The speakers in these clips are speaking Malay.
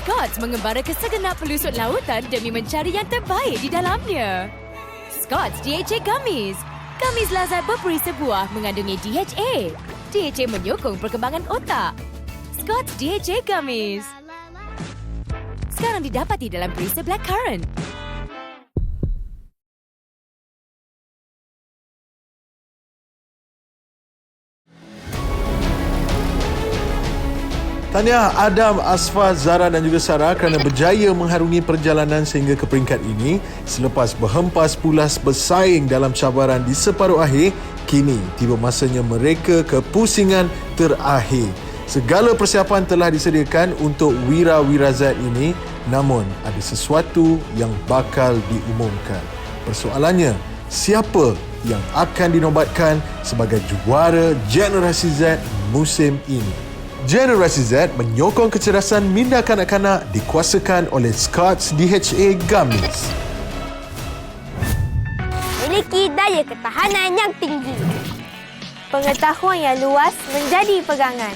Scotts mengembara ke segenap pelusuk lautan demi mencari yang terbaik di dalamnya. Scotts DHA Gummies. Gummies lazat berperisa buah mengandungi DHA. DHA menyokong perkembangan otak. Scotts DHA Gummies. Sekarang didapati dalam perisa blackcurrant. Tahniah Adam, Asfa, Zara dan juga Sarah kerana berjaya mengharungi perjalanan sehingga ke peringkat ini. Selepas berhempas pulas bersaing dalam cabaran di separuh akhir, kini tiba masanya mereka ke pusingan terakhir. Segala persiapan telah disediakan untuk Wira-Wira Z ini, namun ada sesuatu yang bakal diumumkan. Persoalannya, siapa yang akan dinobatkan sebagai juara Generasi Z musim ini? Generasi Z menyokong kecerdasan minda kanak-kanak dikuasakan oleh Scotts DHA Gummies. Memiliki daya ketahanan yang tinggi. Pengetahuan yang luas menjadi pegangan.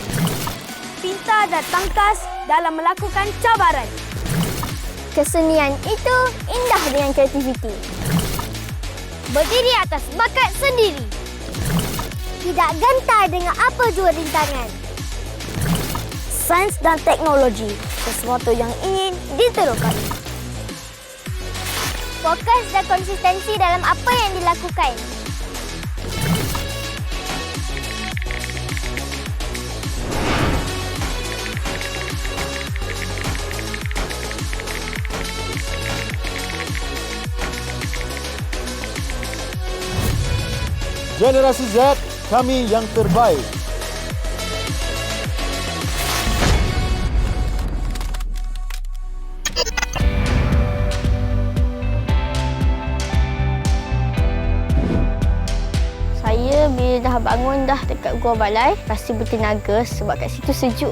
Pintar dan tangkas dalam melakukan cabaran. Kesenian itu indah dengan kreativiti. Berdiri atas bakat sendiri. Tidak gentar dengan apa jua rintangan. Sains dan teknologi, sesuatu yang ingin diteruskan. Fokus dan konsistensi dalam apa yang dilakukan. Generasi Z, kami yang terbaik. Bila dah bangun dah dekat Gua Balai, rasa bertenaga sebab kat situ sejuk.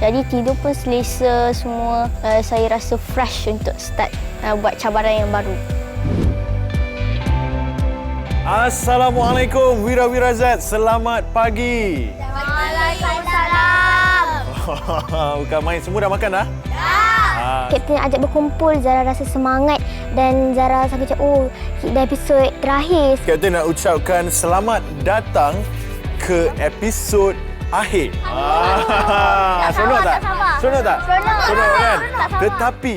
Jadi tidur pun selesa semua. Saya rasa fresh untuk start buat cabaran yang baru. Assalamualaikum Wira-Wira Z, selamat pagi. Waalaikumsalam. Bukan main, semua dah makan dah? Kapten ajak berkumpul, Zara rasa semangat dan Zara sangat cakap, dah episod terakhir. Kapten nak ucapkan selamat datang ke episod akhir. Seronok tak? Seronok tak? Seronok kan? Tetapi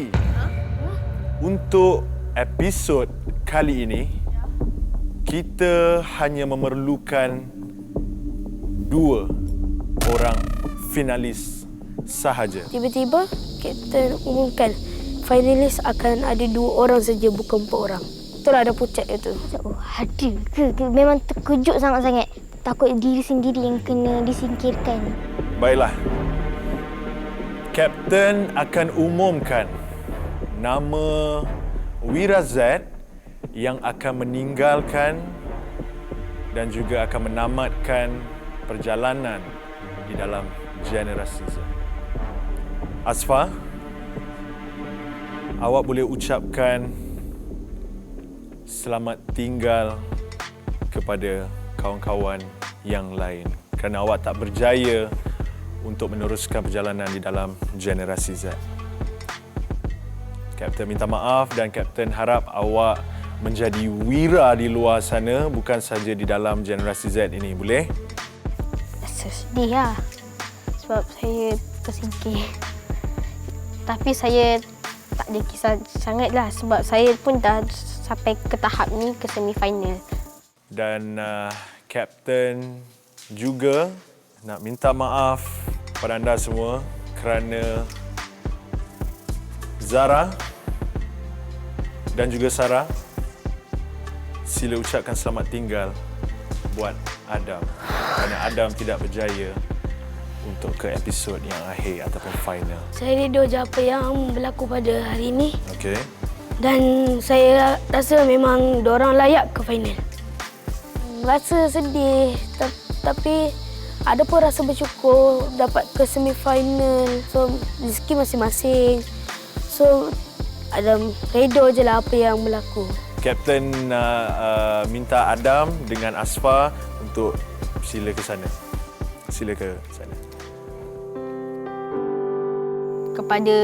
untuk episod kali ini, kita hanya memerlukan 2 orang finalis sahaja. Tiba-tiba Kapten umumkan finalis akan ada 2 orang saja, bukan 4 orang. Itulah ada pucat itu. Ada ke? Memang terkejut sangat-sangat. Takut diri sendiri yang kena disingkirkan. Baiklah. Kapten akan umumkan nama Wira Z yang akan meninggalkan dan juga akan menamatkan perjalanan di dalam Generasi Z. Asfa, awak boleh ucapkan selamat tinggal kepada kawan-kawan yang lain kerana awak tak berjaya untuk meneruskan perjalanan di dalam Generasi Z. Kapten minta maaf dan Kapten harap awak menjadi wira di luar sana, bukan saja di dalam Generasi Z ini. Boleh? Sedih lah sebab saya tersingkir. Tapi saya tak ada kisah sangatlah sebab saya pun dah sampai ke tahap ni, ke semifinal. Dan Kapten juga nak minta maaf kepada anda semua kerana Zara dan juga Sarah, sila ucapkan selamat tinggal buat Adam kerana Adam tidak berjaya untuk ke episod yang akhir ataupun final. Saya redha je apa yang berlaku pada hari ini. Okey. Dan saya rasa memang diorang layak ke final. Rasa sedih tapi ada pun rasa bersyukur dapat ke semifinal. So rezeki masing-masing. So ada redha je lah apa yang berlaku. Kapten minta Adam dengan Asfa untuk sila ke sana. Sila ke sana. Kepada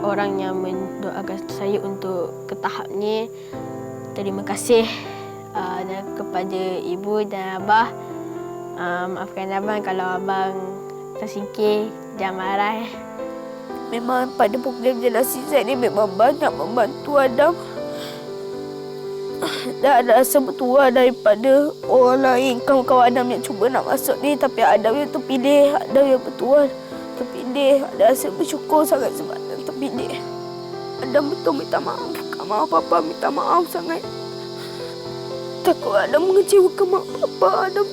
orang yang mendoakan saya untuk ke tahap ni, terima kasih. Dan kepada ibu dan abah, maafkan abang kalau abang tersingkir, jangan marah. Memang pada program Generasi Z ni memang banyak membantu Adam. Dan ada rasa bertuah daripada orang lain, kawan-kawan Adam yang cuba nak masuk ni. Tapi Adam yang terpilih, Adam yang bertuah terpilih. Ada rasa bersyukur sangat sebab Adam terpilih. Adam betul minta maaf. Mak Papa minta maaf sangat. Takut Adam mengecewakan mak Papa. Adam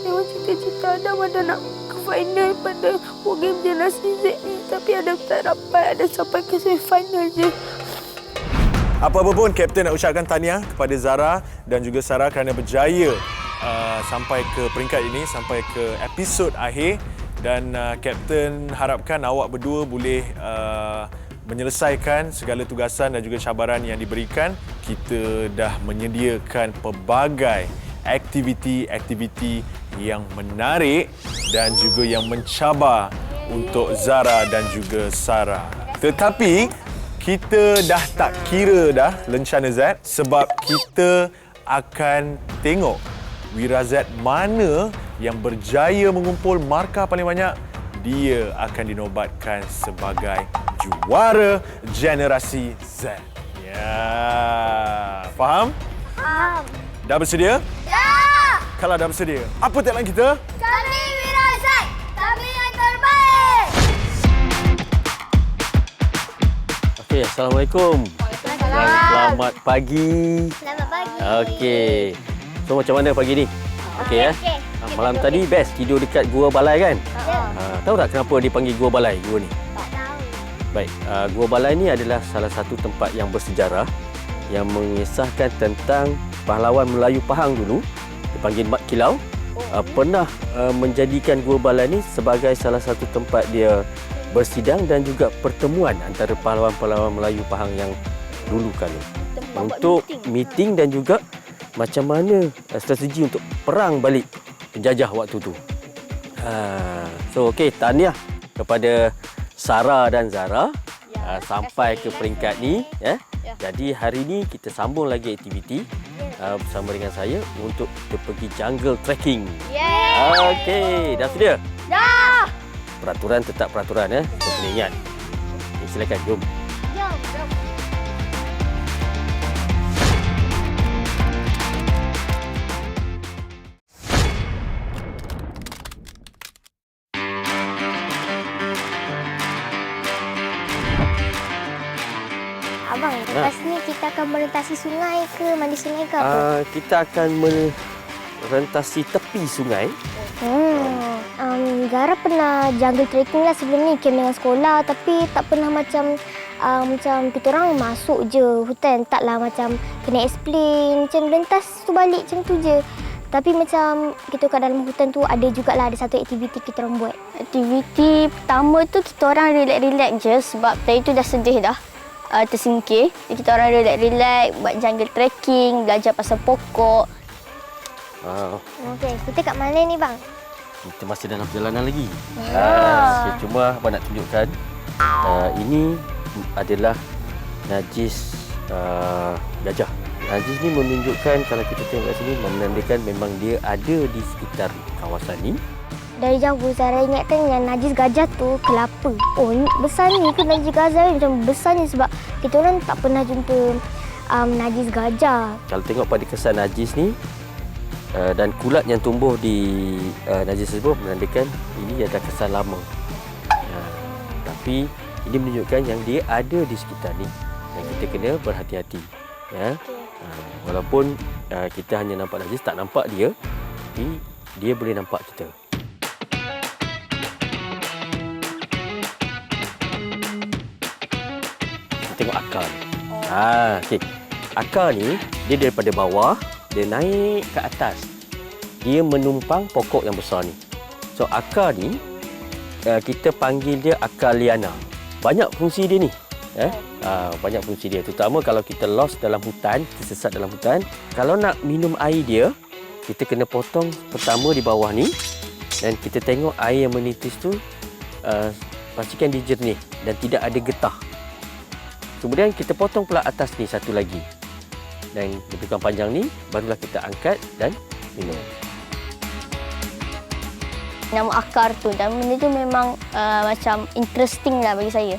memang cita-cita Adam ada nak ke final pada program Generasi Z ni. Tapi Adam tak dapat. Adam sampai ke semi-final je. Apa-apa pun, Kapten nak ucapkan tahniah kepada Zara dan juga Sarah kerana berjaya sampai ke peringkat ini, sampai ke episod akhir. Dan Kapten harapkan awak berdua boleh menyelesaikan segala tugasan dan juga cabaran yang diberikan. Kita dah menyediakan pelbagai aktiviti-aktiviti yang menarik dan juga yang mencabar untuk Zara dan juga Sarah. Tetapi kita dah tak kira dah Lencana Z sebab kita akan tengok Wira Z mana yang berjaya mengumpul markah paling banyak. Dia akan dinobatkan sebagai juara Generasi Z. Ya, faham? Faham. Dah bersedia? Ya! Kalau dah bersedia, apa tagline kita? Kami Wira Z, kami yang terbaik. Okey, Assalamualaikum. Selamat pagi. Selamat pagi. Okey. So macam mana pagi ni? Okey ya. Okey. Malam tadi best tidur dekat Gua Balai kan? Ya. Tahu tak kenapa dipanggil Gua Balai gua ni? Tak tahu. Baik, Gua Balai ni adalah salah satu tempat yang bersejarah yang mengisahkan tentang pahlawan Melayu Pahang dulu dipanggil Mat Kilau. Pernah menjadikan Gua Balai ni sebagai salah satu tempat dia bersidang dan juga pertemuan antara pahlawan-pahlawan Melayu Pahang yang dulu kala. Untuk meeting dan juga macam mana strategi untuk perang balik penjajah waktu tu. So okey, tahniah kepada Sarah dan Zara sampai ke peringkat ni ya. Jadi hari ni kita sambung lagi aktiviti bersama dengan saya untuk kita pergi jungle trekking. Okey, dah sedia? Dah. Peraturan tetap peraturan ya. Kita kena ingat. Okay, silakan jom. Jom. Abang, lepas ni kita akan melintasi sungai ke mandi sungai ke apa? Kita akan merentasi tepi sungai. Zara pernah jungle trekking lah sebelum ni, camp dengan sekolah, tapi tak pernah macam kita orang masuk je hutan, taklah macam kena explain, macam rentas tu balik macam tu je. Tapi macam kita kat dalam hutan tu ada jugalah ada satu aktiviti kita orang buat. Aktiviti pertama tu kita orang relax-relax je sebab tadi tu dah sedih dah. Tersingkir. Kita orang relax-relax buat jungle trekking, belajar pasal pokok. Okey, kita kat mana ni bang? Kita masih dalam perjalanan lagi. Cuma abang nak tunjukkan ini adalah najis gajah. Najis ni menunjukkan kalau kita tengok kat sini menandakan memang dia ada di sekitar kawasan ni. Dari jauh Zara ingatkan yang najis gajah tu kelapa. Oh, besar ni ke najis gajah ni? Macam besar ni sebab kita orang tak pernah jumpa najis gajah. Kalau tengok pada kesan najis ni dan kulat yang tumbuh di najis tersebut menandakan ini adalah kesan lama. Tapi ini menunjukkan yang dia ada di sekitar ni dan kita kena berhati-hati. Ya. Walaupun kita hanya nampak najis, tak nampak dia, tapi dia boleh nampak kita. Kita tengok akar ni. Okey. Akar ni dia daripada bawah dia naik ke atas. Dia menumpang pokok yang besar ni. So akar ni kita panggil dia akar liana. Banyak fungsi dia ni. Banyak fungsi dia. Terutama kalau kita lost dalam hutan, kita sesat dalam hutan. Kalau nak minum air dia, kita kena potong pertama di bawah ni. Dan kita tengok air yang menitis tu pastikan dia jernih dan tidak ada getah. Kemudian kita potong pula atas ni satu lagi. Dan lebih kurang panjang ni, barulah kita angkat dan minum. Nama akar tu dan benda tu memang macam interesting lah bagi saya.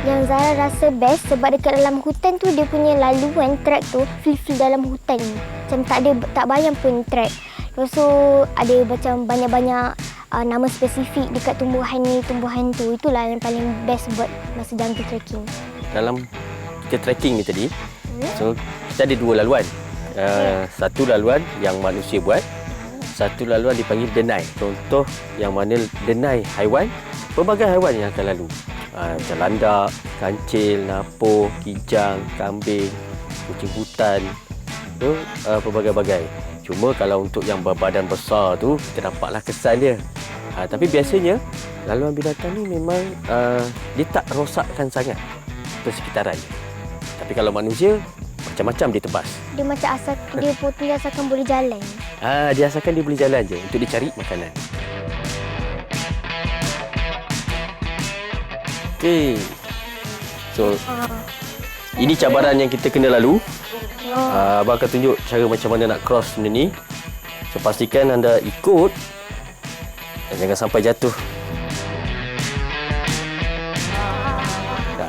Yang Zara rasa best sebab dekat dalam hutan tu dia punya laluan track tu feel dalam hutan. Macam tak bayang pun track. Lepas tu ada macam banyak-banyak nama spesifik dekat tumbuhan ni, tumbuhan tu. Itulah yang paling best buat masa jungle trekking. Dalam kita trekking ni tadi, so kita ada dua laluan. Satu laluan yang manusia buat, satu laluan dipanggil denai. Contoh yang mana denai haiwan, pelbagai haiwan yang akan lalu. Macam landak, kancil, napur, kijang, kambing, kucing hutan, tu pelbagai-bagai. Cuma kalau untuk yang berbadan besar tu, kita nampaklah kesan dia. Tapi biasanya laluan binatang ni memang dia tak rosakkan sangat persekitaran. Tapi kalau manusia, macam-macam dia tebas. Dia macam dia potong asalkan boleh jalan. Dia asalkan dia boleh jalan je untuk dia cari makanan. Okey. So, ini cabaran yang kita kena lalu. Abang akan tunjuk cara macam mana nak cross benda ni. So, pastikan anda ikut dan jangan sampai jatuh.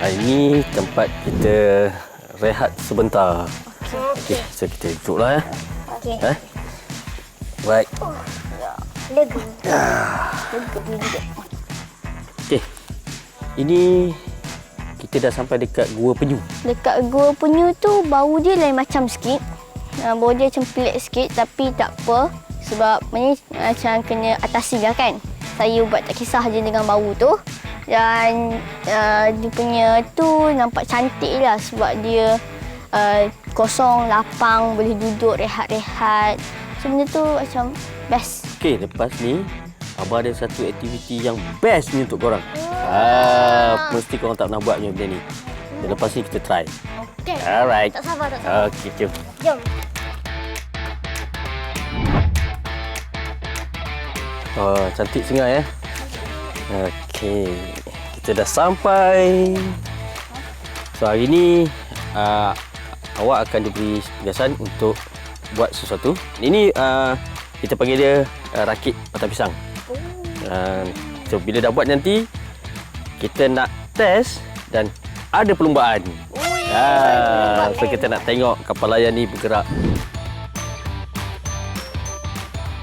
Ini tempat kita rehat sebentar. Okey, so kita duduklah ya. Okey. Baik. Lega. Lega juga. Okey. Ini kita dah sampai dekat Gua Penyu. Dekat Gua Penyu tu bau dia lain macam sikit. Bau dia macam pelik sikit tapi tak apa. Sebab ni macam kena atasi lah kan. Saya buat tak kisah je dengan bau tu. Dan dia punya tu nampak cantik lah sebab dia kosong, lapang, boleh duduk, rehat-rehat. So benda tu macam best. Okey, lepas ni Abang ada satu aktiviti yang best ni untuk korang. Mesti korang tak pernah buat benda ni. Dan lepas ni kita try. Okey. Alright. Tak sabar, tak sabar. Okey, jom. Jom. Cantik sangat ya. Okey. Kita dah sampai. So hari ni awak akan diberi tugasan untuk buat sesuatu. Ini kita panggil dia rakit batang pisang. So bila dah buat nanti kita nak test dan ada perlumbaan. So kita nak tengok kapal layar ni bergerak.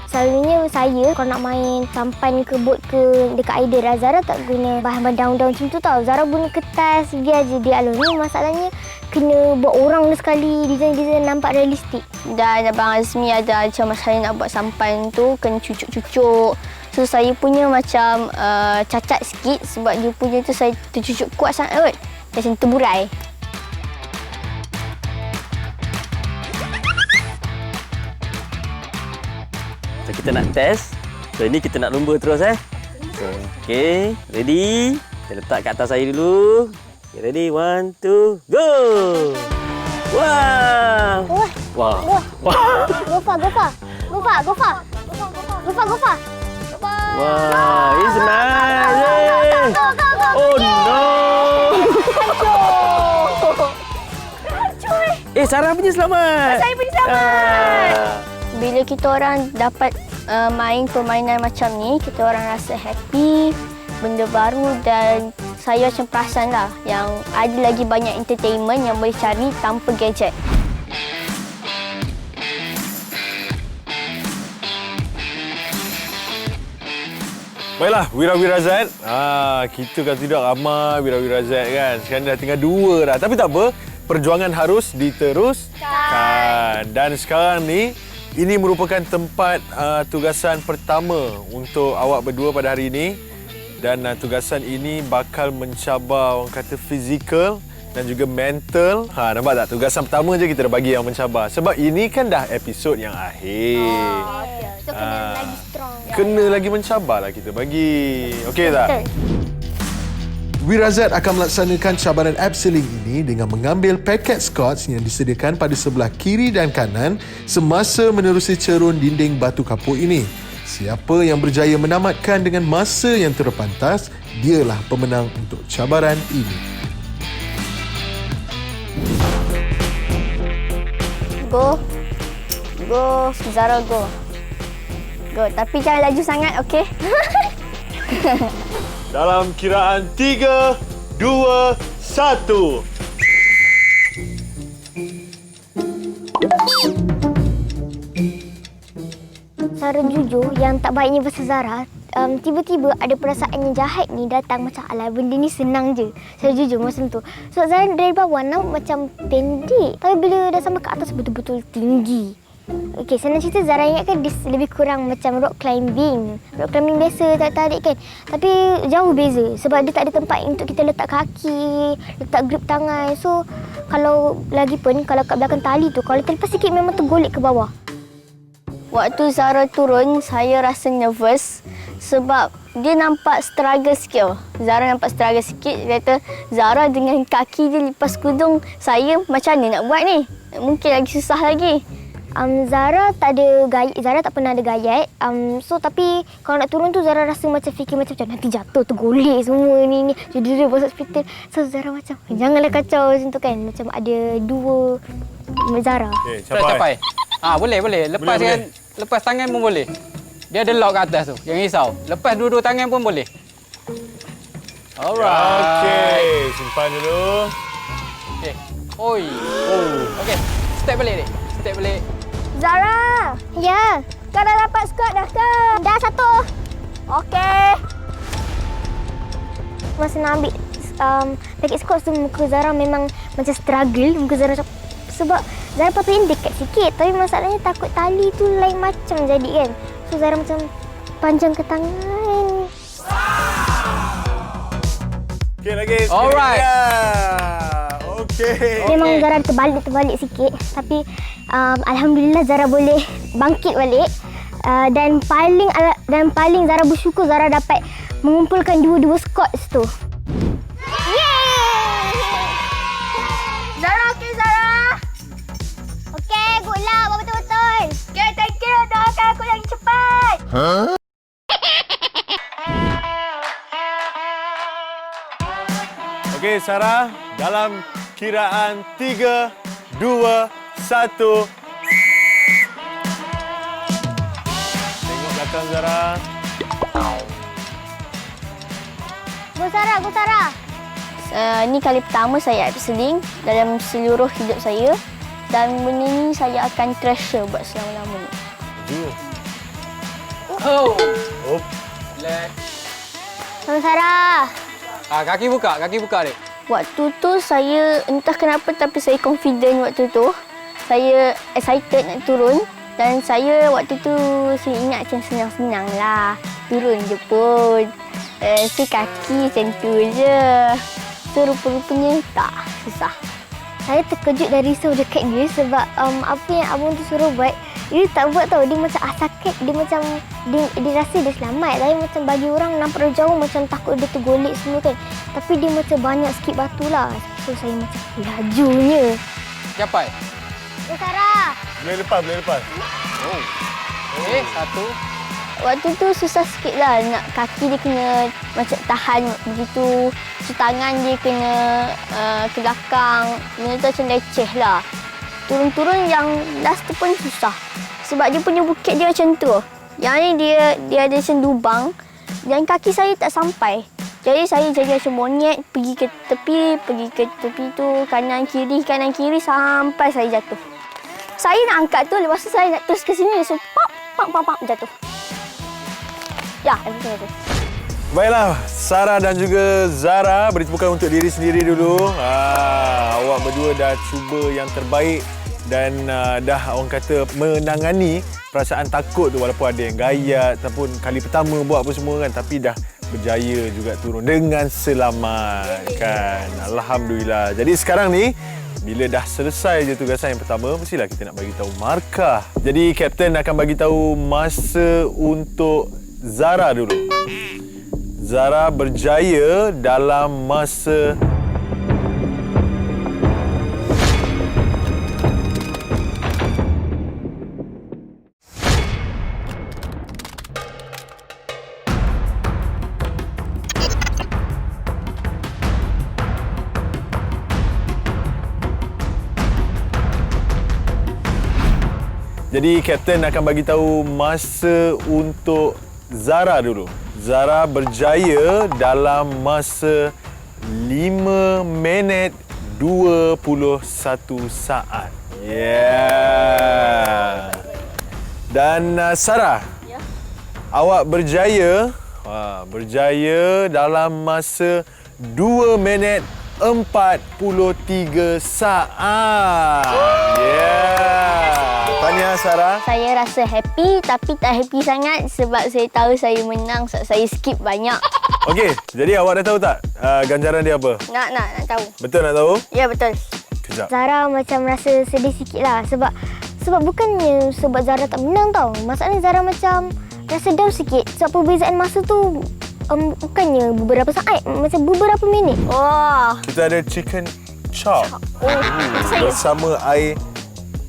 Selalunya saya kalau nak main sampan ke bot ke dekat air, Zara tak guna bahan-bahan daun-daun macam tu tau. Zara guna kertas, biar je dia alun. Ni masalahnya kena buat orang sekali, design-design nampak realistik. Dan Abang Azmi ada macam masalah nak buat sampan tu kena cucuk-cucuk. So saya punya macam cacat sikit sebab dia punya tu saya tercucuk kuat sangat kot. Macam terburai. So kita nak test. So ini kita nak lumba terus So, okay, ready? Kita letak kat atas air dulu. Okay, ready? 1, 2, go! Wow! Wow! Gofa. Wow, it's nice! Oh no! Sarah punya selamat! Saya punya selamat! Bila kita orang dapat main permainan macam ni, kita orang rasa happy, benda baru dan saya macam perasan lah yang ada lagi banyak entertainment yang boleh cari tanpa gadget. Baiklah, Wira-Wira Z. Kita kan tidak ramai Wira-Wira Z kan. Sekarang dah tinggal 2 dah. Tapi tak apa, perjuangan harus diteruskan. Dan sekarang ni, ini merupakan tempat tugasan pertama untuk awak berdua pada hari ini. Dan tugasan ini bakal mencabar orang kata fizikal dan juga mental. Nampak tak? Tugasan pertama je kita dah bagi yang mencabar. Sebab ini kan dah episod yang akhir. So kena lagi strong. Kena lagi mencabarlah kita bagi. Okey tak? Wira Z akan melaksanakan cabaran abseiling ini dengan mengambil paket Scotch yang disediakan pada sebelah kiri dan kanan semasa menerusi cerun dinding batu kapur ini. Siapa yang berjaya menamatkan dengan masa yang terpantas, dialah pemenang untuk cabaran ini. Go. Go, Zara go. Go, tapi jangan laju sangat, okey? Dalam kiraan 3, 2, 1. Zara jujur yang tak baiknya pasal Zara, tiba-tiba ada perasaan yang jahat ni datang macam alah benda ni senang je. Saya jujur macam tu. So Zara dari bawah nampak macam pendek, tapi bila dah sampai ke atas betul-betul tinggi. Okey, senang cerita Zara ingatkan dia lebih kurang macam rock climbing. Rock climbing biasa tarik-tarik kan. Tapi jauh beza sebab dia tak ada tempat untuk kita letak kaki, letak grip tangan. So kalau lagi pun kalau kat belakang tali tu kalau terlepas sikit memang tergolek ke bawah. Waktu Zara turun, saya rasa nervous sebab dia nampak struggle sikit. Zara nampak struggle sikit. Dia kata, Zara dengan kaki dia lipas kudung, saya macam mana nak buat ni? Mungkin lagi susah lagi. Zara tak ada gayat, Zara tak pernah ada gayat. So tapi kalau nak turun tu Zara rasa macam fikir macam nanti jatuh, tergolek semua ni. Jadi dia masuk hospital. So Zara macam, janganlah kacau macam tu kan. Macam ada dua Zara. Okey, Capai. Boleh. Lepas tangan pun boleh. Dia ada lock kat atas tu. Jangan risau. Lepas dua-dua tangan pun boleh. Alright. Okey, simpan dulu. Okey. Oi. Okey. Step balik, Dik. Step balik. Zara! Ya. Kau dah dapat squat dah ke? Dah satu. Okey. Masa nak ambil packet squat tu muka Zara memang macam struggle. Muka Zara sebab Zara patutnya dekat sikit. Tapi masalahnya takut tali tu lain macam jadi kan. So Zara macam panjang ke tangan. Okey lagi. Alright. Okey. Memang Zara terbalik sikit. Tapi Alhamdulillah Zara boleh bangkit balik. Dan paling Zara bersyukur Zara dapat mengumpulkan dua-dua squats tu. Yeay! Zara okey Zara. Okey, good luck buat betul-betul. Okey, thank you. Doakan aku yang cepat. Okey Sarah, dalam kiraan 3, 2, 1. Tengok belakang Zara. Go Zara. Ini kali pertama saya abseiling dalam seluruh hidup saya. Dan benda ni saya akan treasure buat selama-lamanya. Oh. Oh. Relax. Zara. Kaki buka, Dik. Waktu tu saya entah kenapa tapi saya confident waktu tu. Saya excited nak turun dan saya waktu tu saya ingat macam senang-senang lah. Turun je pun. Si kaki macam tu je. So rupa-rupanya tak susah. Saya terkejut dan risau dekat dia sebab apa yang abang tu suruh buat, dia tak buat tau. Dia macam sakit, dia macam dia rasa dia selamat. Tapi macam bagi orang nampak dari jauh macam takut dia tergolek semua kan. Tapi dia macam banyak sikit batu lah. So saya macam lajunya. Capai. Sarah. Boleh lepas. Oh. Okey, satu. Waktu tu susah sikit lah. Nak kaki dia kena macam tahan begitu. So tangan dia kena ke belakang. Benda tu macam leceh lah. Turun-turun yang last tu pun susah. Sebab dia punya bukit dia macam tu. Yang ni dia ada macam lubang. Dan kaki saya tak sampai. Jadi saya jadi macam monyet pergi ke tepi tu kanan kiri sampai saya jatuh. Saya nak angkat tu, lepas tu saya nak terus ke sini. So pop jatuh. Ya, macam tu. Baiklah, Sarah dan juga Zara beri tepukan untuk diri sendiri dulu. Awak berdua dah cuba yang terbaik dan dah orang kata menangani perasaan takut tu walaupun ada yang gayat ataupun kali pertama buat apa semua kan, tapi dah berjaya juga turun dengan selamat kan. Alhamdulillah. Jadi sekarang ni bila dah selesai je tugasan yang pertama, mestilah kita nak bagi tahu markah. Jadi kapten akan bagi tahu masa untuk Zara dulu. Zara berjaya dalam masa 5 Jadi Kapten akan bagi tahu masa untuk Zara dulu. Zara berjaya dalam masa 5 minit 21 saat. Yeah. Dan Sarah, awak berjaya dalam masa 2 minit 43 saat. Yeah. Tahniah Sarah. Saya rasa happy tapi tak happy sangat sebab saya tahu saya menang sebab saya skip banyak. Okey, jadi awak dah tahu tak ganjaran dia apa? Nak tahu. Betul nak tahu? Ya, betul. Kejap. Zara macam rasa sedih sikit lah sebab bukannya sebab Zara tak menang tau. Masalahnya Zara macam rasa down sikit sebab perbezaan masa tu bukannya beberapa saat, macam beberapa minit. Wah. Kita ada chicken chop bersama air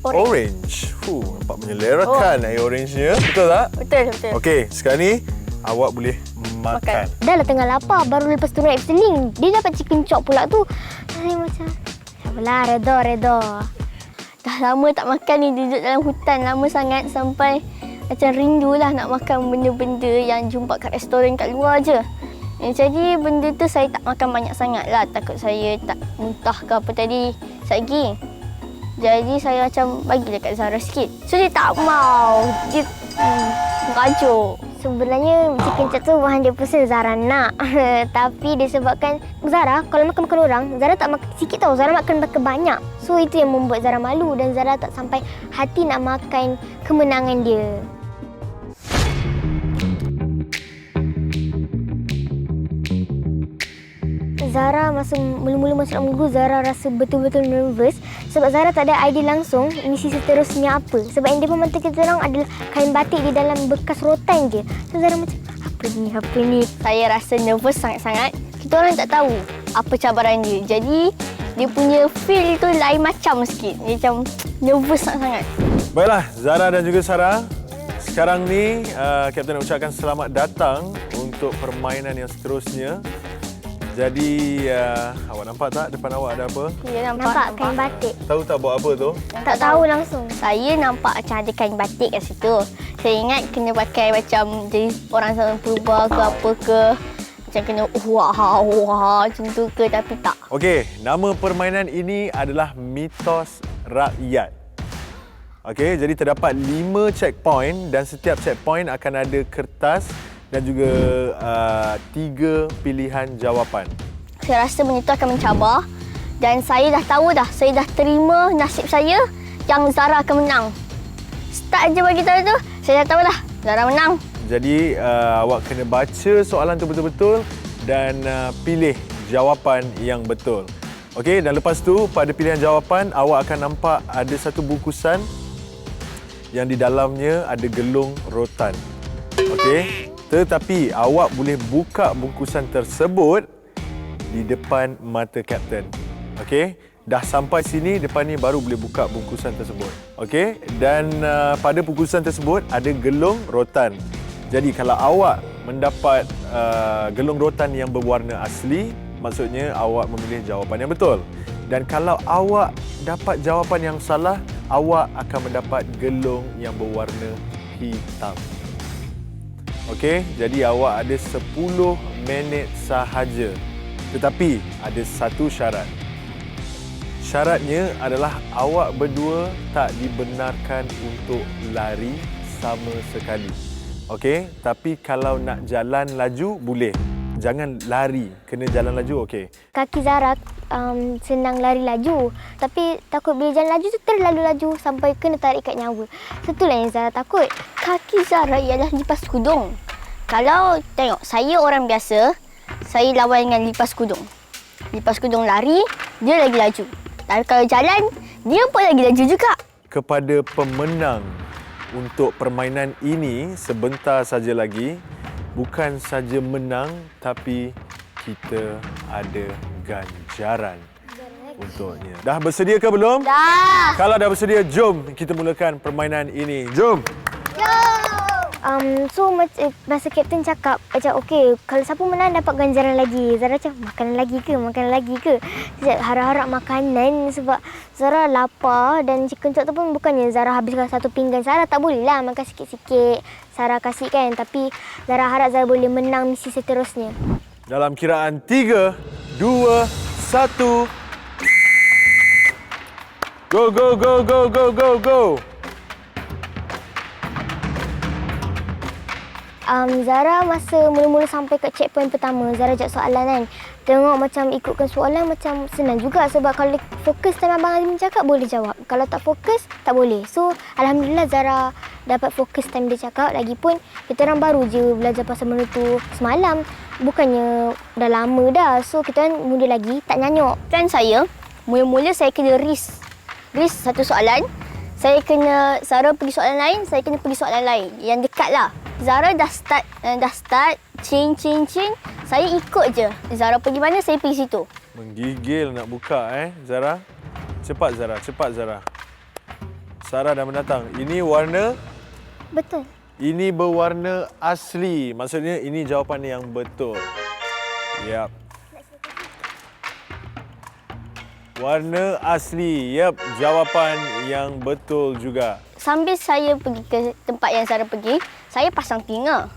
orange. Nampak menyelerakan air orange-nya. Betul tak? Betul. Okey, sekarang ni awak boleh makan. Dah lah tengah lapar, baru lepas tu naik Efteling. Dia dapat chicken chop pula tu. Saya macam, sabarlah, redha. Dah lama tak makan ni, duduk dalam hutan lama sangat sampai macam rindulah nak makan benda-benda yang jumpa kat restoran kat luar je. Jadi benda tu saya tak makan banyak sangat lah. Takut saya tak muntah ke apa tadi satgi. Jadi saya macam bagi dekat Zara sikit. So dia tak mau. Dia merajuk. sebenarnya chicken chop tu 100% Zara nak. Tapi disebabkan Zara, kalau makan orang, Zara tak makan sikit tau. Zara makan banyak. So itu yang membuat Zara malu dan Zara tak sampai hati nak makan kemenangan dia. Zara mula-mula masuk dalam guru, Zara rasa betul-betul nervous sebab Zara tak ada idea langsung misi seterusnya apa. Sebab yang dia membantu kita orang adalah kain batik di dalam bekas rotan je. So Zara macam, apa ni? Saya rasa nervous sangat-sangat. Kita orang tak tahu apa cabaran dia. Jadi, dia punya feel tu lain macam sikit. Dia macam nervous sangat-sangat. Baiklah, Zara dan juga Sarah. Sekarang ni, Kapten nak ucapkan selamat datang untuk permainan yang seterusnya. Jadi, awak nampak tak depan awak ada apa? Ya, Nampak kain batik. Tahu tak buat apa tu? Tak tahu langsung. Saya nampak macam ada kain batik kat situ. Saya ingat kena pakai macam jadi orang zaman purba ke apa ke. Macam kena wah macam tu ke, tapi tak. Okey, nama permainan ini adalah Mitos Rakyat. Okey, jadi terdapat 5 checkpoint dan setiap checkpoint akan ada kertas dan juga 3 pilihan jawapan. Saya rasa benda itu akan mencabar dan saya dah tahu dah, saya dah terima nasib saya yang Zara akan menang. Start je bagi tahu tu, saya dah tahu dah Zara menang. Jadi awak kena baca soalan tu betul-betul dan pilih jawapan yang betul. Okey, dan lepas tu pada pilihan jawapan awak akan nampak ada satu bungkusan yang di dalamnya ada gelung rotan. Okey, tetapi awak boleh buka bungkusan tersebut di depan mata Kapten. Okey, dah sampai sini depan ni baru boleh buka bungkusan tersebut. Okey, dan pada bungkusan tersebut ada gelung rotan. Jadi kalau awak mendapat gelung rotan yang berwarna asli, maksudnya awak memilih jawapan yang betul. Dan kalau awak dapat jawapan yang salah, awak akan mendapat gelung yang berwarna hitam. Okey, jadi awak ada 10 minit sahaja. Tetapi ada satu syarat. Syaratnya adalah awak berdua tak dibenarkan untuk lari sama sekali. Okey, tapi kalau nak jalan laju boleh. Jangan lari, kena jalan laju, okey. Kaki Zara senang lari laju. Tapi takut bila jalan laju tu terlalu laju sampai kena tarik kat nyawa. Itulah yang Zara takut. Kaki Zara ialah lipas kudung. Kalau tengok, saya orang biasa, saya lawan dengan lipas kudung. Lipas kudung lari, dia lagi laju. Tapi kalau jalan, dia pun lagi laju juga. Kepada pemenang untuk permainan ini sebentar saja lagi, bukan saja menang tapi kita ada ganjaran untuknya. Dah bersedia ke belum? Dah. Kalau dah bersedia, jom kita mulakan permainan ini. Jom! Jom! So masa kapten cakap macam okey, kalau siapa menang dapat ganjaran lagi. Zara macam makanan lagi ke? Saya harap-harap makanan sebab Zara lapar dan chicken chop tu pun bukannya Zara habiskan satu pinggan. Zara tak boleh lah makan sikit-sikit. Zara kasih kan, tapi Zara harap Zara boleh menang misi seterusnya. Dalam kiraan 3, 2, 1. Go, go, go, go, go, go, go. Zara masa mula-mula sampai kat checkpoint pertama, Zara jawab soalan kan. Tengok macam ikutkan soalan macam senang juga sebab kalau fokus time Abang Azmin cakap boleh jawab. Kalau tak fokus, tak boleh. So, Alhamdulillah Zara dapat fokus time dia cakap. Lagipun, kita orang baru je belajar pasal benda tu semalam. Bukannya dah lama dah. So, kita orang muda lagi, tak nyanyuk. Plan saya, mula-mula saya kena risk satu soalan. Zara pergi soalan lain, saya kena pergi soalan lain. Yang dekat lah. Zara dah start, change. Saya ikut je. Zara pergi mana, saya pergi situ. Menggigil nak buka Zara. Cepat Zara. Sarah dah mendatang. Ini warna? Betul. Ini berwarna asli. Maksudnya ini jawapan yang betul. Yap. Warna asli. Yap, jawapan yang betul juga. Sambil saya pergi ke tempat yang Zara pergi, saya pasang telinga.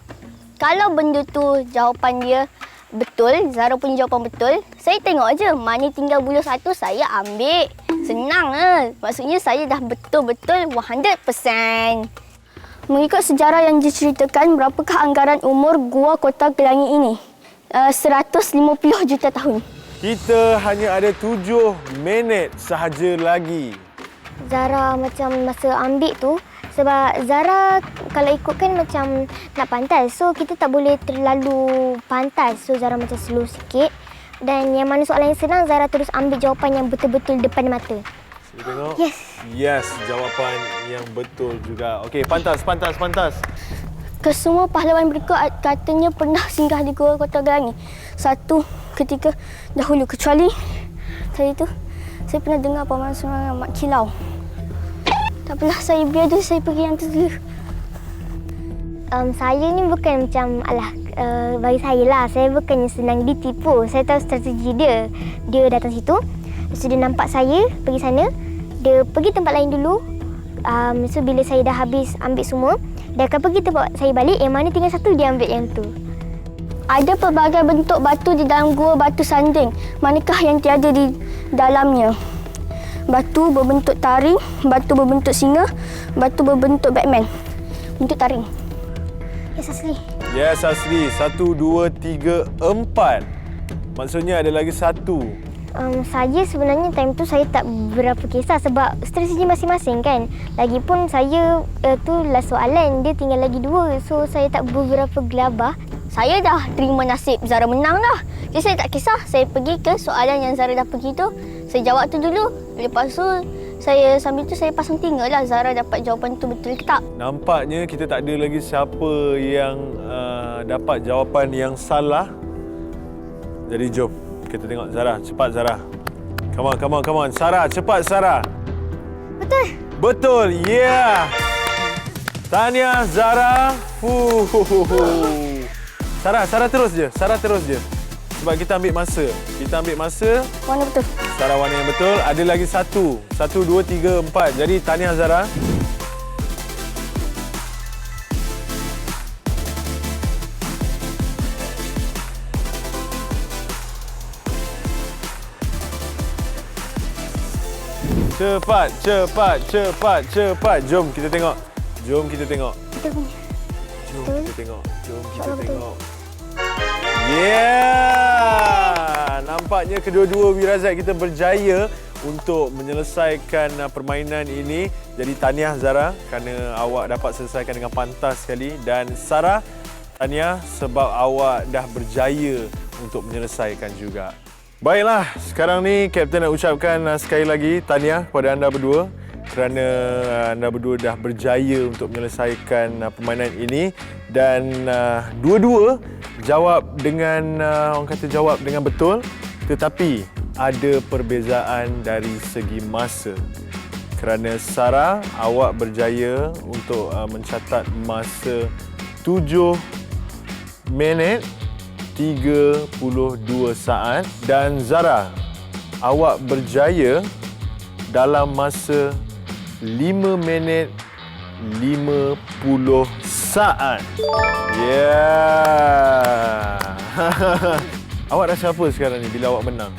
Kalau benda tu jawapan dia betul, Zara punya jawapan betul, saya tengok je mana tinggal bulu satu, saya ambil. Senang lah. Maksudnya saya dah betul-betul 100%. Mengikut sejarah yang diceritakan, berapakah anggaran umur Gua Kota Kelangi ini? 150 juta tahun. Kita hanya ada 7 minit sahaja lagi. Zara macam masa ambil tu, sebab Zara kalau ikutkan macam nak pantas. So, kita tak boleh terlalu pantas. So, Zara macam slow sikit. Dan yang mana soalan yang senang, Zara terus ambil jawapan yang betul-betul depan mata. Kita tengok. Yes. Yes, jawapan yang betul juga. Okey, pantas. Kesemua pahlawan berikut katanya pernah singgah di Gua Kota Kelangi. Satu ketika dahulu, kecuali saya pernah dengar paman seorang Mak Kilau. Tak apalah, biar dulu saya pergi yang tu dulu. Saya ni bukan macam bagi saya lah, saya bukannya senang ditipu. Saya tahu strategi dia. Dia datang situ, lepas tu dia nampak saya pergi sana, dia pergi tempat lain dulu. So bila saya dah habis ambil semua, dia akan pergi tempat saya balik, yang mana tinggal satu dia ambil yang tu. Ada pelbagai bentuk batu di dalam gua batu sanding. Manakah yang tiada di dalamnya? Batu berbentuk taring, batu berbentuk singa, batu berbentuk Batman. Bentuk taring. Yes, asli. Yes, asli. 1, 2, 3, 4. Maksudnya ada lagi satu. Saya sebenarnya time tu saya tak berapa kisah sebab strategi masing-masing kan. Lagipun saya tu last soalan, dia tinggal lagi 2. So saya tak berapa gelabah. Saya dah terima nasib Zara menang dah. Jadi saya tak kisah. Saya pergi ke soalan yang Zara dah pergi tu. Saya jawab tu dulu. Lepas tu sambil tu saya pasang telinga lah Zara dapat jawapan tu betul ke tak. Nampaknya kita tak ada lagi siapa yang dapat jawapan yang salah. Jadi jom kita tengok Zara. Cepat Zara. Come on. Sarah, cepat Sarah. Betul. Yeah. Tahniah Zara. Sarah terus je. Sebab kita ambil masa. Warna betul. Sarah warna yang betul. Ada lagi 1, 2, 3, 4. Jadi tahniah Zara. Cepat. Jom kita tengok. Yeah! Nampaknya kedua-dua wirazat kita berjaya untuk menyelesaikan permainan ini. Jadi tahniah Zara kerana awak dapat selesaikan dengan pantas sekali. Dan Sarah, tahniah sebab awak dah berjaya untuk menyelesaikan juga. Baiklah, sekarang ni Kapten nak ucapkan sekali lagi tahniah kepada anda berdua kerana anda berdua dah berjaya untuk menyelesaikan permainan ini dan dua-dua jawab dengan jawab dengan betul, tetapi ada perbezaan dari segi masa. Kerana Sarah, awak berjaya untuk mencatat masa 7 minit 32 saat. Dan Zara, awak berjaya dalam masa 5 minit 50 saat. Yeah. Awak rasa apa sekarang ni bila awak menang?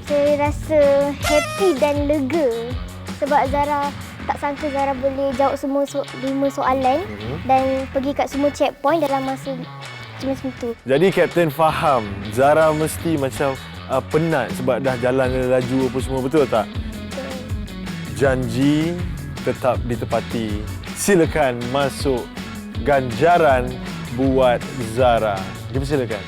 Saya rasa happy dan lega sebab Zara tak sangka Zara boleh jawab semua 5 soalan dan pergi kat semua checkpoint dalam masa macam tu. Jadi Kapten faham Zara mesti macam penat sebab dah jalan laju apa semua, betul tak? Betul. Janji tetap ditepati. Silakan masuk ganjaran buat Zara. Dipersilakan.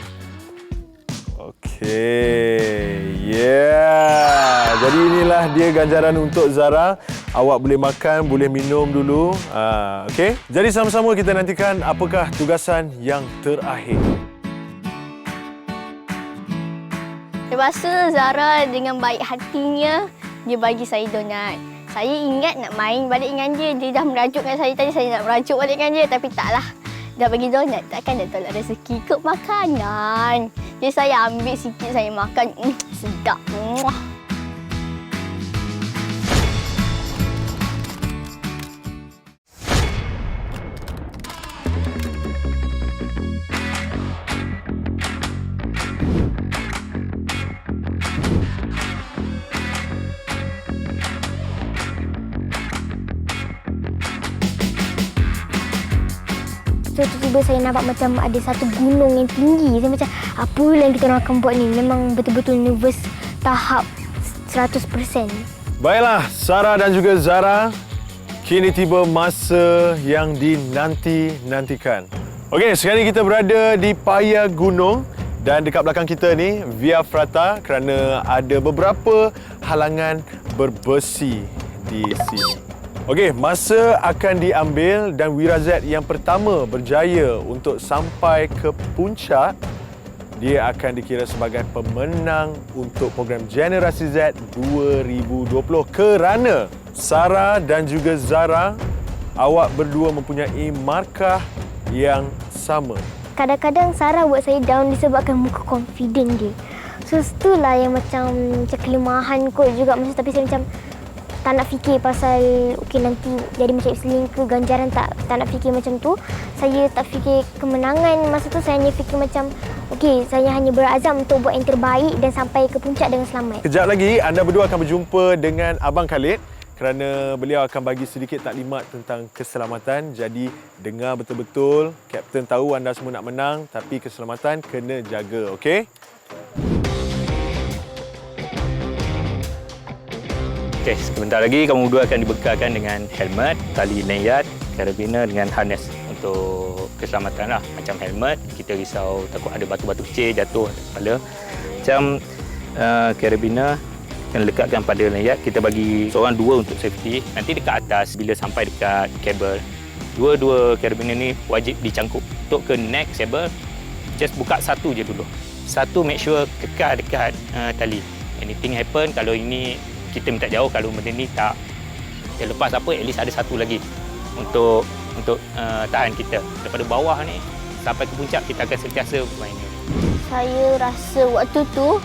Okey. Yeah. Jadi inilah dia ganjaran untuk Zara. Awak boleh makan, boleh minum dulu. Okey. Jadi sama-sama kita nantikan apakah tugasan yang terakhir. Lepas tu Zara dengan baik hatinya dia bagi saya donat. Saya ingat nak main balik dengan dia. Dia dah merajuk dengan saya tadi, saya nak merajuk balik dengan dia. Tapi taklah. Dah bagi donat, takkan dah tolak rezeki kot makanan. Jadi saya ambil sikit, saya makan. Sedap. Muah. Tiba-tiba saya nampak macam ada satu gunung yang tinggi. Saya macam, apa yang kita orang akan buat ni? Memang betul-betul nervous tahap 100%. Baiklah, Sarah dan juga Zara, kini tiba masa yang dinanti-nantikan. Okey, sekarang ini kita berada di Paya Gunung dan dekat belakang kita ni Via Ferrata kerana ada beberapa halangan berbesi di sini. Okey, masa akan diambil dan Wira Z yang pertama berjaya untuk sampai ke puncak, dia akan dikira sebagai pemenang untuk program Generasi Z 2020 kerana Sarah dan juga Zara, awak berdua mempunyai markah yang sama. Kadang-kadang Sarah buat saya down disebabkan muka confident dia. So, itulah yang macam kelemahan kot juga masa, tapi saya macam tak nak fikir pasal okey nanti jadi macam Islin ke ganjaran, tak nak fikir macam tu. Saya tak fikir kemenangan masa tu, saya hanya fikir macam okey, saya hanya berazam untuk buat yang terbaik dan sampai ke puncak dengan selamat. Kejap lagi anda berdua akan berjumpa dengan Abang Khalid kerana beliau akan bagi sedikit taklimat tentang keselamatan. Jadi dengar betul-betul, Kapten tahu anda semua nak menang tapi keselamatan kena jaga, okey? Okey, sebentar lagi kamu berdua akan dibekalkan dengan helmet, tali lanyard, karabiner dengan harness untuk keselamatan lah. Macam helmet, kita risau takut ada batu-batu kecil jatuh kepala. Macam karabiner kena lekatkan pada lanyard. Kita bagi seorang 2 untuk safety. Nanti dekat atas bila sampai dekat kabel, dua karabiner ni wajib dicangkuk. Untuk ke next kabel, just buka satu je dulu. Satu make sure kekal dekat tali. Anything happen, kalau ini kita minta jauh, kalau benda ni tak lepas apa, at least ada satu lagi untuk tahan kita. Daripada bawah ni sampai ke puncak, kita akan sentiasa main ni. Saya rasa waktu tu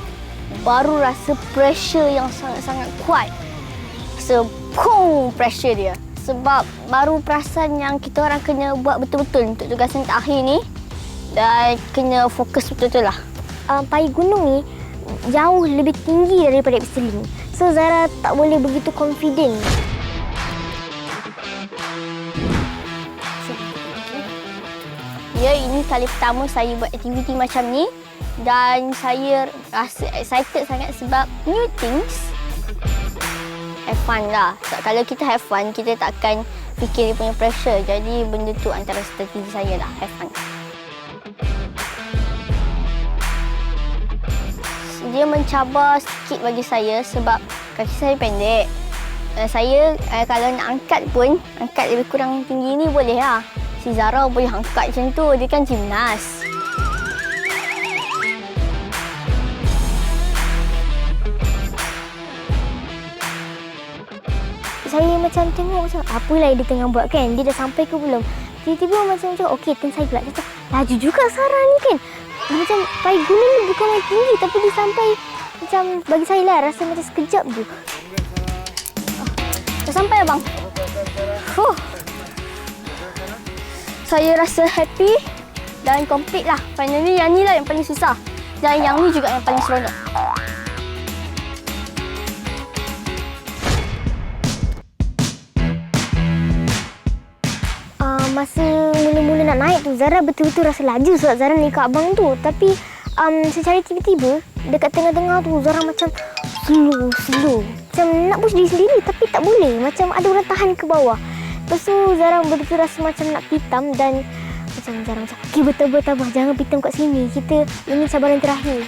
baru rasa pressure yang sangat-sangat kuat. Rasa pressure dia. Sebab baru perasan yang kita orang kena buat betul-betul untuk tugasan terakhir ni dan kena fokus betul-betul lah. Paya gunung ni jauh lebih tinggi daripada Islin. So Zara tak boleh begitu confident. Ya, ini kali pertama saya buat aktiviti macam ni dan saya rasa excited sangat sebab new things. Have fun lah. So, kalau kita have fun, kita takkan fikir dia punya pressure. Jadi benda tu antara strategi saya lah, have fun. Dia mencabar sikit bagi saya sebab kaki saya pendek. Saya kalau nak angkat pun, angkat lebih kurang tinggi ni boleh lah. Si Zara boleh angkat macam tu, dia kan gimnas. Saya macam tengok macam apalah yang dia tengah buat kan, dia dah sampai ke belum? Tiba-tiba macam okey, turn saya pula. Dia cakap, laju juga Sarah ni kan. Macam pai gunung ni bukan main tinggi tapi dia sampai macam bagi saya lah rasa macam sekejap je. Dah sampai abang. Saya rasa happy dan complete lah. Finally yang ni lah yang paling susah. Dan yang ni juga yang paling seronok. Masa mula-mula nak naik tu, Zara betul-betul rasa laju sebab Zara naik kat abang tu. Tapi secara tiba-tiba, dekat tengah-tengah tu, Zara macam slow. Macam nak push diri sendiri tapi tak boleh. Macam ada orang tahan ke bawah. Lepas tu Zara betul-betul rasa macam nak pitam dan macam Zara macam, okey bertabah, jangan pitam kat sini. Ini cabaran terakhir.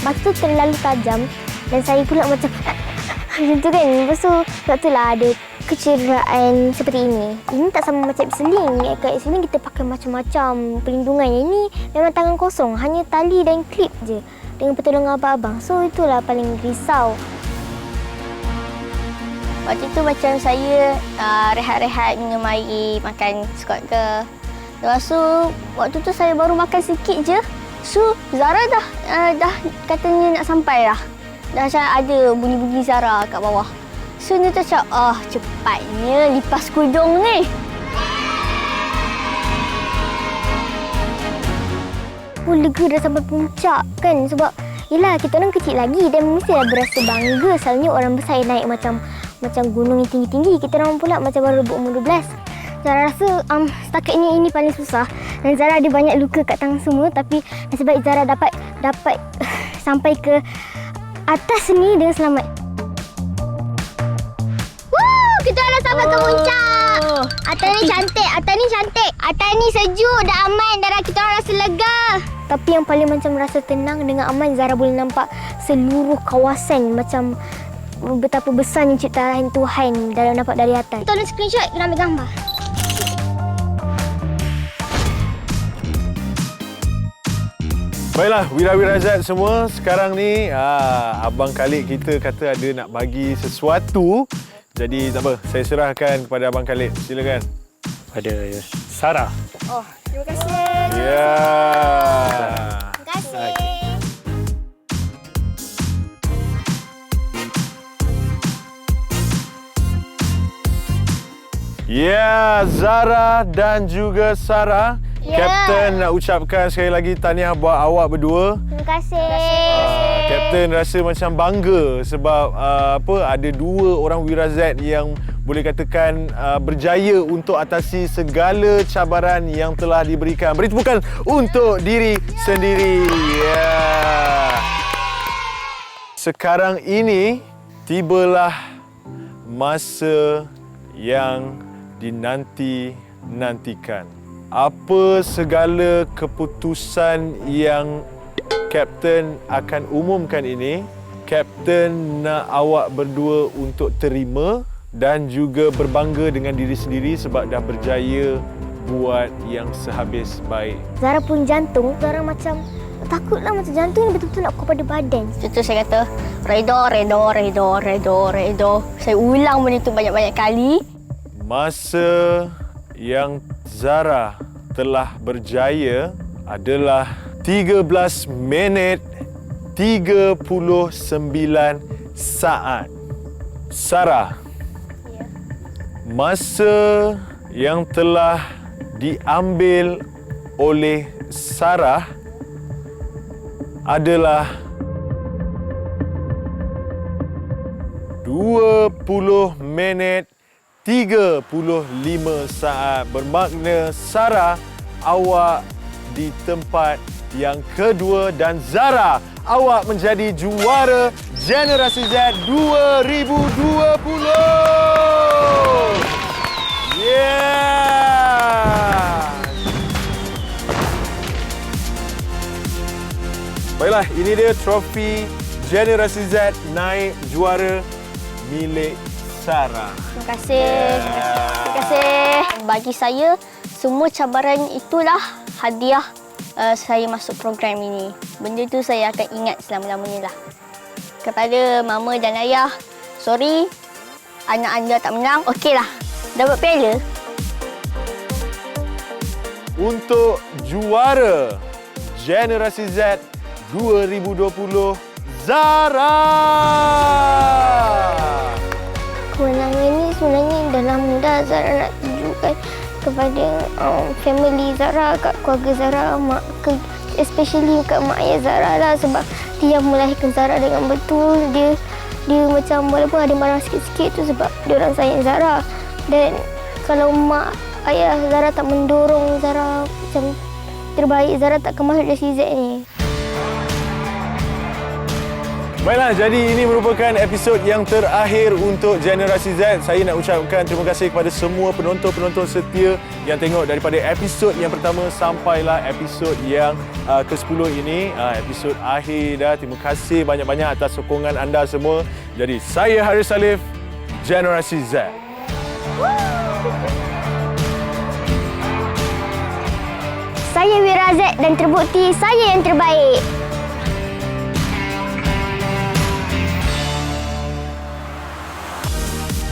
Batu tu terlalu tajam. Dan saya pula macam tu kan. Lepas tu sebab itulah ada kecederaan seperti ini. Ini tak sama macam seling. Kat seling kita pakai macam-macam perlindungan. Yang ini memang tangan kosong. Hanya tali dan klip je dengan pertolongan abang-abang. So itulah paling risau. Waktu tu macam saya rehat-rehat, minum air, makan Scott ke. Lepas tu waktu tu saya baru makan sikit je. So Zara dah katanya nak sampai dah. Dah macam ada bunyi-bunyi Zara kat bawah. So dia tu macam, cepatnya lipas kudung ni. Lega dah sampai puncak kan. Sebab yelah kita orang kecil lagi dan mesti dah berasa bangga. Selalunya orang besar yang naik macam gunung yang tinggi-tinggi. Kita orang pula macam baru berumur 12. Zara rasa setakat ini paling susah. Dan Zara ada banyak luka kat tangan semua. Tapi nasib baik Zara dapat sampai ke atas ni dengan selamat. Kita dah sampai ke puncak. Atas ni cantik. Atas ni sejuk, dah aman. Darah kita orang rasa lega. Tapi yang paling macam rasa tenang dengan aman, Zara boleh nampak seluruh kawasan macam betapa besarnya ciptaan Tuhan dalam nampak dari atas. Tolong screenshot, kita ambil gambar. Baiklah, Wira-Wira-Zat semua, sekarang ni Abang Khalid kita kata ada nak bagi sesuatu. Jadi tak apa, saya serahkan kepada Abang Khalid. Silakan. Pada Sarah. Terima kasih. Ya. Terima kasih. Ya, Zara dan juga Sarah. Ya. Kapten nak ucapkan sekali lagi tahniah buat awak berdua. Terima kasih. Kapten rasa macam bangga sebab ada dua orang Wira-Zat yang boleh katakan berjaya untuk atasi segala cabaran yang telah diberikan. Beri tepukan untuk diri sendiri. Yeah. Sekarang ini tibalah masa yang dinanti-nantikan. Apa segala keputusan yang Kapten akan umumkan ini, Kapten nak awak berdua untuk terima dan juga berbangga dengan diri sendiri sebab dah berjaya buat yang sehabis baik. Zara pun jantung, Zara macam takutlah macam jantung ni betul-betul nak kepada badan. Itu saya kata, redor. Saya ulang benda tu banyak-banyak kali. Masa yang Zara telah berjaya adalah 13 minit 39 saat. Sarah, masa yang telah diambil oleh Sarah adalah 20 minit 35 saat. Bermakna Sarah, awak di tempat yang kedua dan Zara, awak menjadi juara Generasi Z 2020. Yeah! Baiklah, ini dia trofi Generasi Z naik juara milik Sarah. Terima kasih. Terima kasih. Bagi saya, semua cabaran itulah hadiah saya masuk program ini. Benda tu saya akan ingat selama-lamanya lah. Kepada mama dan ayah, sorry, anak anda tak menang. Okeylah, dapat piala. Untuk juara Generasi Z 2020, Zara. Kemenangan ini sebenarnya dalam minda Zara nak tunjukkan kepada family Zara, kat keluarga Zara, especially kat mak ayah Zara lah, sebab dia melahirkan Zara dengan betul. Dia macam walaupun ada marah sikit-sikit tu sebab dia orang sayang Zara. Dan kalau mak ayah Zara tak mendorong Zara macam terbaik, Zara tak akan masuk Generasi Z ni. Baiklah, jadi ini merupakan episod yang terakhir untuk Generasi Z. Saya nak ucapkan terima kasih kepada semua penonton-penonton setia yang tengok daripada episod yang pertama sampailah episod yang ke-10 ini. Episod akhir dah. Terima kasih banyak-banyak atas sokongan anda semua. Jadi saya Haris Salif, Generasi Z. Saya Wira Z dan terbukti saya yang terbaik.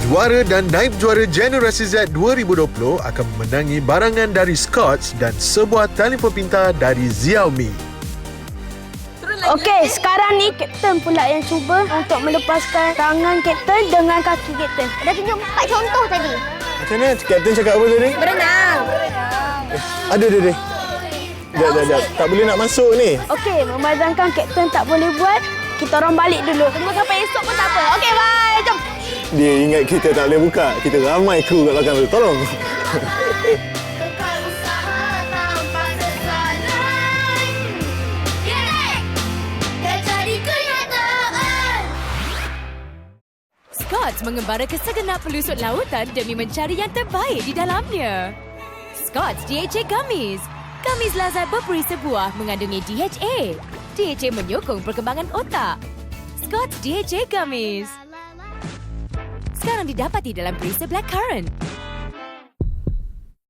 Juara dan naib juara Generasi Z 2020 akan memenangi barangan dari Scotts dan sebuah telefon pintar dari Xiaomi. Okey, sekarang ni Kapten pula yang cuba untuk melepaskan tangan Kapten dengan kaki Kapten. Dah tunjuk 4 contoh tadi. Macam mana? Kapten cakap apa tadi? Berenang. Aduh. Sekejap. Tak boleh nak masuk ni. Okey, memandangkan Kapten tak boleh buat, kita orang balik dulu. Tunggu sampai esok pun tak apa. Okey, bye. Jom. Dia ingat kita tak boleh buka. Kita ramai kru kat belakang tu. Tolong. Scotts mengembara ke segenap pelusut lautan demi mencari yang terbaik di dalamnya. Scotts DHA Gummies. Gummies lazat berperisa buah mengandungi DHA. DHA menyokong perkembangan otak. Scotts DHA Gummies. Sekarang didapati dalam perisa blackcurrant.